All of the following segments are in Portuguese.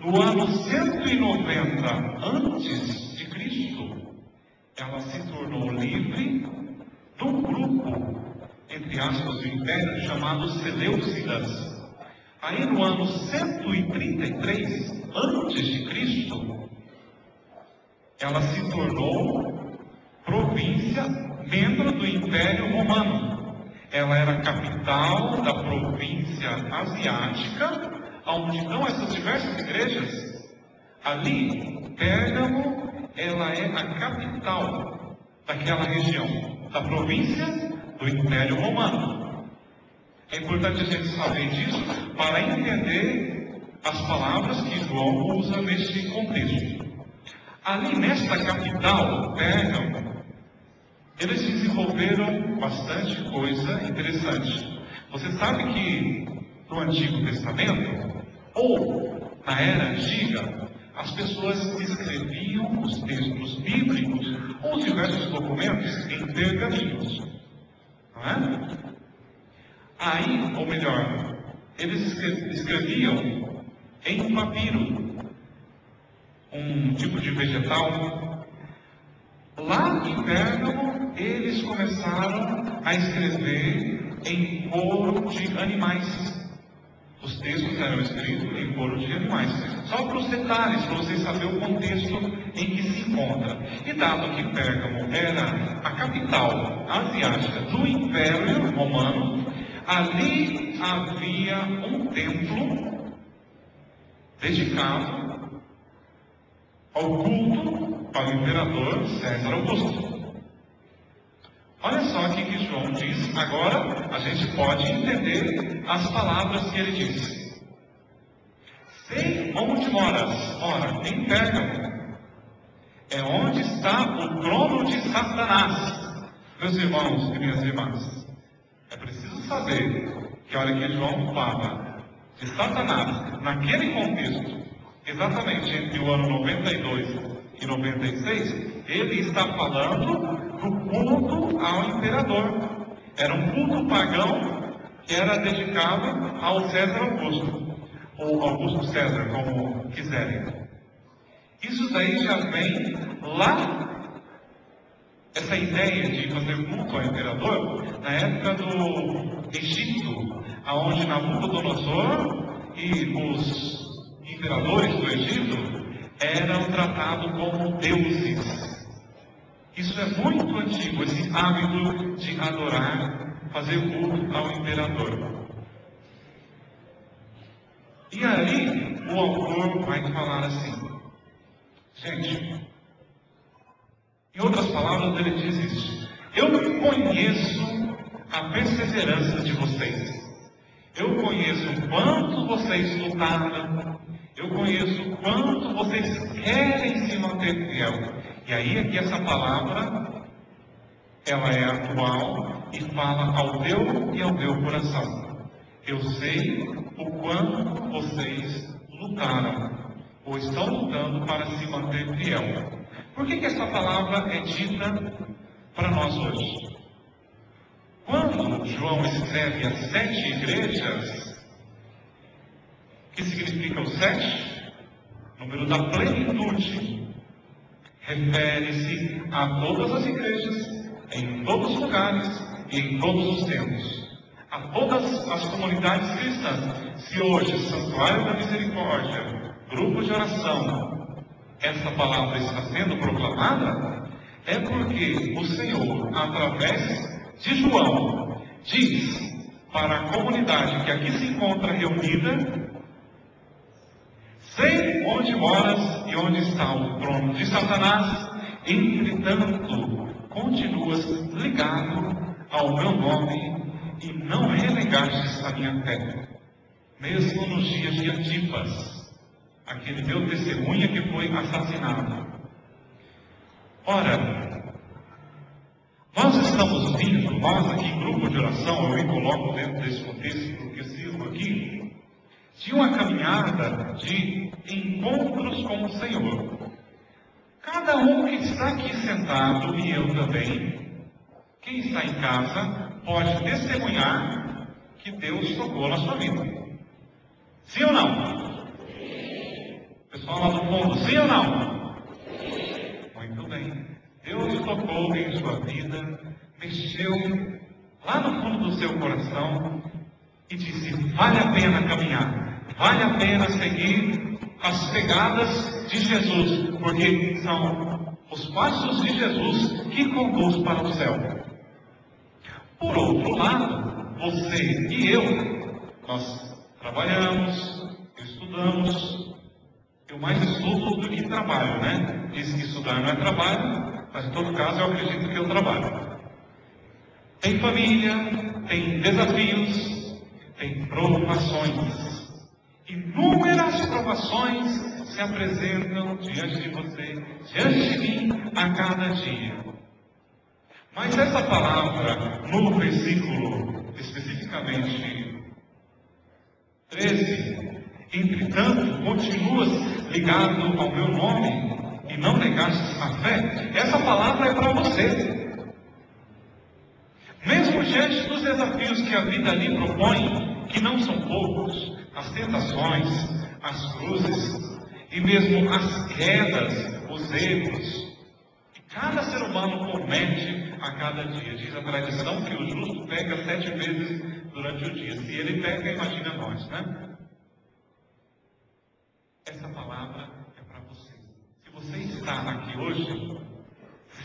No ano 190 antes de Cristo, ela se tornou livre de um grupo, entre aspas, do império chamado Seleucidas. Aí no ano 133 antes de Cristo, ela se tornou província, membro do Império Romano. Ela era capital da província asiática, onde estão essas diversas igrejas. Ali, Pérgamo, ela é a capital daquela região, da província do Império Romano. É importante a gente saber disso para entender as palavras que João usa neste contexto. Ali nesta capital, Pérgamo, eles desenvolveram bastante coisa interessante. Você sabe que no Antigo Testamento, ou na Era Antiga, as pessoas escreviam os textos bíblicos ou diversos documentos em pergaminhos. Não é? Aí, ou melhor, eles escreviam em papiro, um tipo de vegetal. Lá em Pérgamo, eles começaram a escrever em couro de animais. Os textos eram escritos em couro de animais. Só para os detalhes, para vocês saberem o contexto em que se encontra. E dado que Pérgamo era a capital asiática do Império Romano, ali havia um templo dedicado ao culto ao imperador César Augusto. Olha só o que João diz. Agora a gente pode entender as palavras que ele diz. Sei onde moras. Ora, em Pérgamo é onde está o trono de Satanás. Meus irmãos e minhas irmãs, é preciso saber que a hora que João fala de Satanás, naquele contexto, exatamente entre o ano 92 e 96, ele está falando do culto ao imperador. Era um culto pagão que era dedicado ao César Augusto, ou Augusto César, como quiserem. Isso daí já vem lá, essa ideia de fazer culto ao imperador, na época do Egito, aonde Nabucodonosor e os imperadores do Egito eram tratados como deuses. Isso é muito antigo, esse hábito de adorar, fazer culto ao imperador. E aí, o autor vai falar assim, gente, em outras palavras, ele diz isso: eu conheço a perseverança de vocês, eu conheço o quanto vocês lutaram, eu conheço o quanto vocês querem se manter fiel. E aí é que essa palavra, ela é atual e fala ao teu e ao meu coração. Eu sei o quanto vocês lutaram, ou estão lutando para se manter fiel. Por que essa palavra é dita para nós hoje? Quando João escreve as 7 igrejas, que significa o 7? Número da plenitude. Refere-se a todas as igrejas, em todos os lugares e em todos os tempos. A todas as comunidades cristãs. Se hoje, Santuário da Misericórdia, grupo de oração, essa palavra está sendo proclamada, é porque o Senhor, através de João, diz para a comunidade que aqui se encontra reunida: sei onde moras e onde está o trono de Satanás, entretanto, continuas ligado ao meu nome e não renegastes a minha fé, mesmo nos dias de Antipas, aquele meu testemunha que foi assassinado. Ora, nós estamos vindo, nós aqui, grupo de oração, eu me coloco dentro desse contexto que eu sirvo aqui, de uma caminhada de encontros com o Senhor. Cada um que está aqui sentado, e eu também, quem está em casa, pode testemunhar que Deus tocou na sua vida. Sim ou não? sim ou não? Muito bem. Deus tocou em sua vida, mexeu lá no fundo do seu coração e disse: vale a pena caminhar, vale a pena seguir as pegadas de Jesus, porque são os passos de Jesus que conduz para o céu. Por outro lado, você e eu, nós trabalhamos, estudamos. Eu mais estudo do que trabalho, né? Diz que estudar não é trabalho, mas em todo caso eu acredito que eu trabalho. Tem família, tem desafios, tem provações. Inúmeras provações se apresentam diante de você, diante de mim, a cada dia. Mas essa palavra, no versículo especificamente 13, entretanto, continuas ligado ao meu nome e não negastes a fé, essa palavra é para você. Mesmo diante dos desafios que a vida lhe propõe, que não são poucos, as tentações, as cruzes, e mesmo as quedas, os erros, que cada ser humano comete a cada dia. Diz a tradição que o justo peca 7 vezes durante o dia. Se ele peca, imagina nós, né? Essa palavra é para você. Se você está aqui hoje,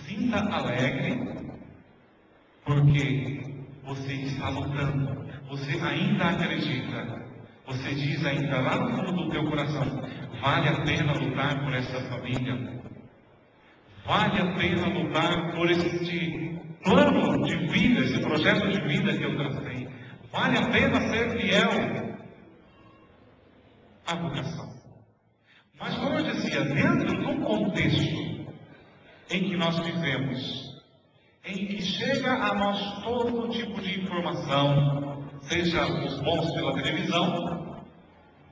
sinta alegre, porque você está lutando. Você ainda acredita. Você diz ainda lá no fundo do teu coração: vale a pena lutar por essa família. Vale a pena lutar por este plano de vida, esse projeto de vida que eu tracei. Vale a pena ser fiel à vocação. Mas, como eu dizia, dentro de um contexto em que nós vivemos, em que chega a nós todo tipo de informação, seja os bons pela televisão,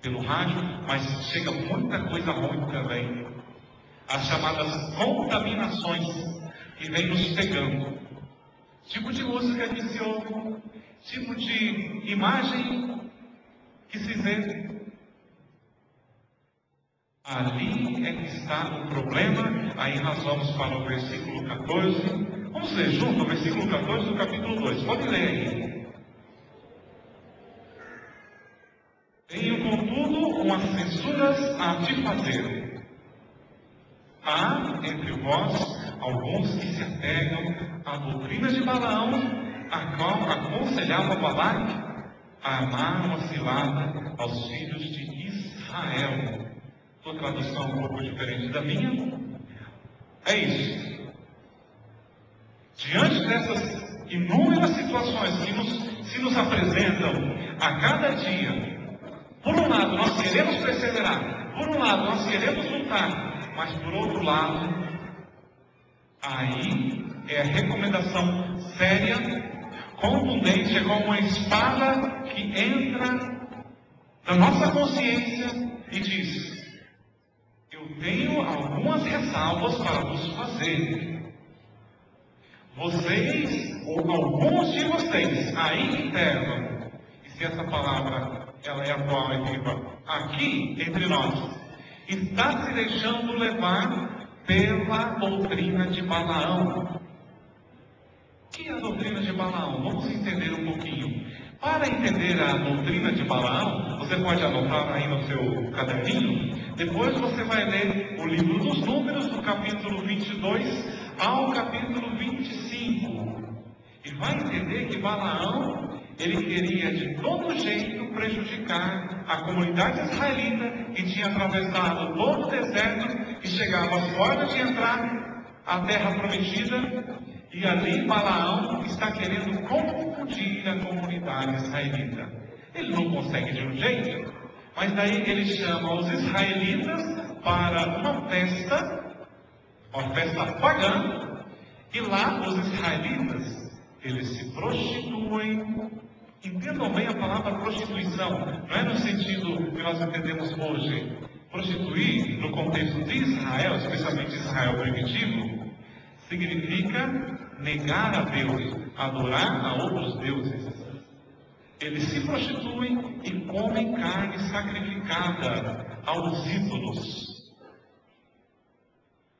pelo rádio, mas chega muita coisa ruim também. As chamadas contaminações que vêm nos pegando. Tipo de música que se ouve, tipo de imagem que se vê. Ali é que está o problema. Aí nós vamos para o versículo 14. Vamos ler junto o versículo 14 do capítulo 2. Pode ler aí. Tenho, contudo, umas censuras a te fazer. Há entre vós alguns que se apegam à doutrina de Balaão, a qual aconselhava Balaque a amar uma cilada aos filhos de Israel. Sua tradução um pouco diferente da minha. É isso. Diante dessas inúmeras situações que se nos apresentam a cada dia, por um lado nós queremos perseverar, por um lado nós queremos lutar, mas por outro lado, aí é a recomendação séria, contundente, é como uma espada que entra na nossa consciência e diz: eu tenho algumas ressalvas para vos fazer. Vocês, ou alguns de vocês, aí interno, e se essa palavra ela é atual e viva aqui entre nós, está se deixando levar pela doutrina de Balaão. O que é a doutrina de Balaão? Vamos entender um pouquinho. Para entender a doutrina de Balaão, você pode anotar aí no seu caderninho. Depois você vai ler o livro dos Números, do capítulo 22 ao capítulo 25. E vai entender que Balaão, ele queria de todo jeito prejudicar a comunidade israelita que tinha atravessado todo o deserto e chegava às portas de entrar à terra prometida. E ali Balaão está querendo confundir a comunidade israelita. Ele não consegue de um jeito, mas daí ele chama os israelitas para uma festa pagã, e lá os israelitas, eles se prostituem. Entendam bem a palavra prostituição, não é no sentido que nós entendemos hoje. Prostituir, no contexto de Israel, especialmente Israel primitivo, significa negar a Deus, adorar a outros deuses. Eles se prostituem e comem carne sacrificada aos ídolos.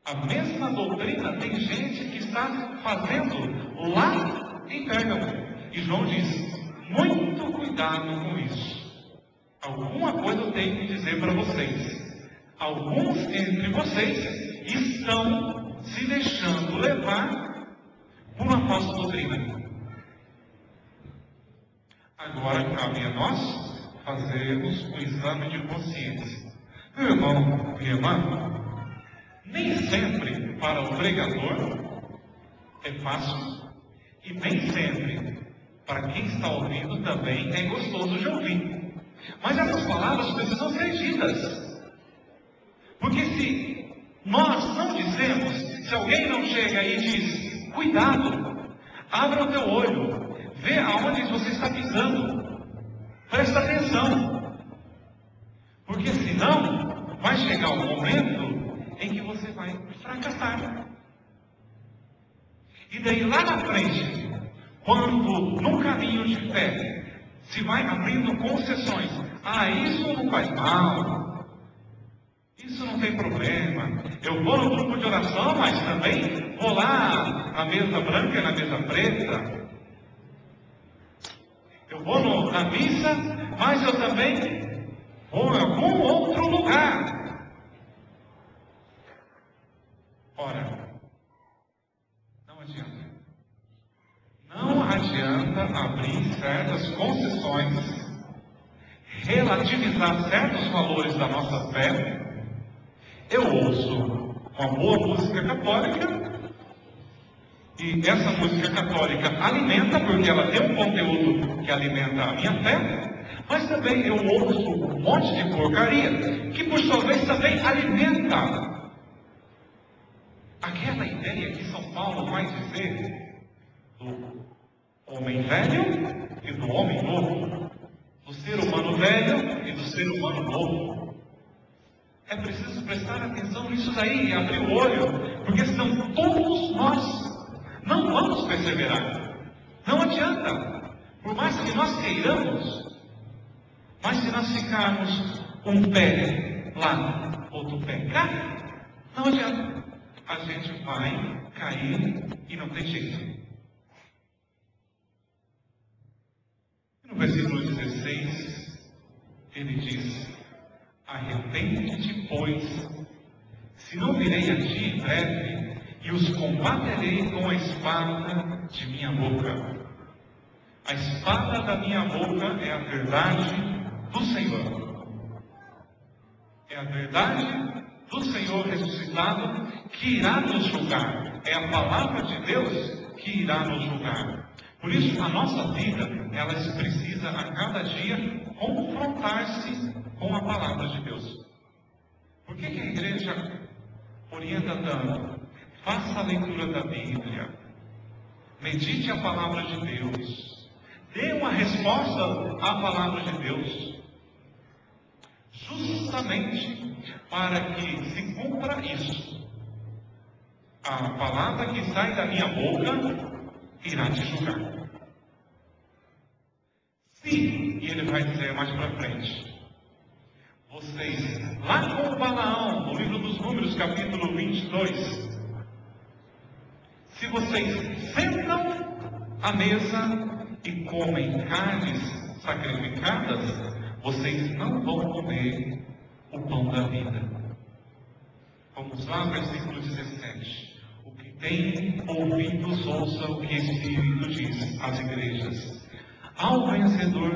A mesma doutrina tem gente que está fazendo lá em Pérgamo. E João diz, muito cuidado com isso. Alguma coisa eu tenho que dizer para vocês. Alguns entre vocês estão se deixando levar por uma falsa doutrina. Agora cabe a nós fazermos o exame de consciência. Meu irmão e irmã, nem sempre para o pregador é fácil e nem sempre para quem está ouvindo também é gostoso de ouvir. Mas essas palavras precisam ser ditas. Porque se nós não dizemos, se alguém não chega e diz, cuidado, abra o teu olho, vê aonde você está pisando, presta atenção. Porque senão vai chegar um momento em que você vai fracassar. E daí lá na frente, quando no caminho de fé se vai abrindo concessões, isso não faz mal, isso não tem problema, eu vou no grupo de oração, mas também vou lá na mesa branca e na mesa preta, eu vou na missa, mas eu também vou em algum outro lugar. Ora, não adianta. Não adianta abrir certas concessões, relativizar certos valores da nossa fé. Eu ouço uma boa música católica, e essa música católica alimenta, porque ela tem um conteúdo que alimenta a minha fé, mas também eu ouço um monte de porcaria, que por sua vez também alimenta aquela ideia que São Paulo vai dizer do homem velho e do homem novo, do ser humano velho e do ser humano novo. É preciso prestar atenção nisso daí e abrir o olho, porque senão todos nós não vamos perseverar. Não adianta. Por mais que nós queiramos, mas se nós ficarmos um pé lá, outro pé cá, não adianta. A gente vai cair e não tem jeito. No versículo 16, ele diz, arrepende-te, pois, se não virei a ti em breve, e os combaterei com a espada de minha boca. A espada da minha boca é a verdade do Senhor. É a verdade do Senhor ressuscitado que irá nos julgar. É a palavra de Deus que irá nos julgar. Por isso, a nossa vida, ela precisa a cada dia confrontar-se com a palavra de Deus. Por que a igreja orienta tanto? Faça a leitura da Bíblia. Medite a palavra de Deus. Dê uma resposta à palavra de Deus. Justamente para que se cumpra isso. A palavra que sai da minha boca irá te julgar. Sim, e ele vai dizer mais para frente. Vocês, lá com o Balaão, no livro dos Números, capítulo 22, se vocês sentam à mesa e comem carnes sacrificadas, vocês não vão comer o pão da vida. Vamos lá, versículo 17. O que tem ouvidos, ouça o que o Espírito diz às igrejas. Ao vencedor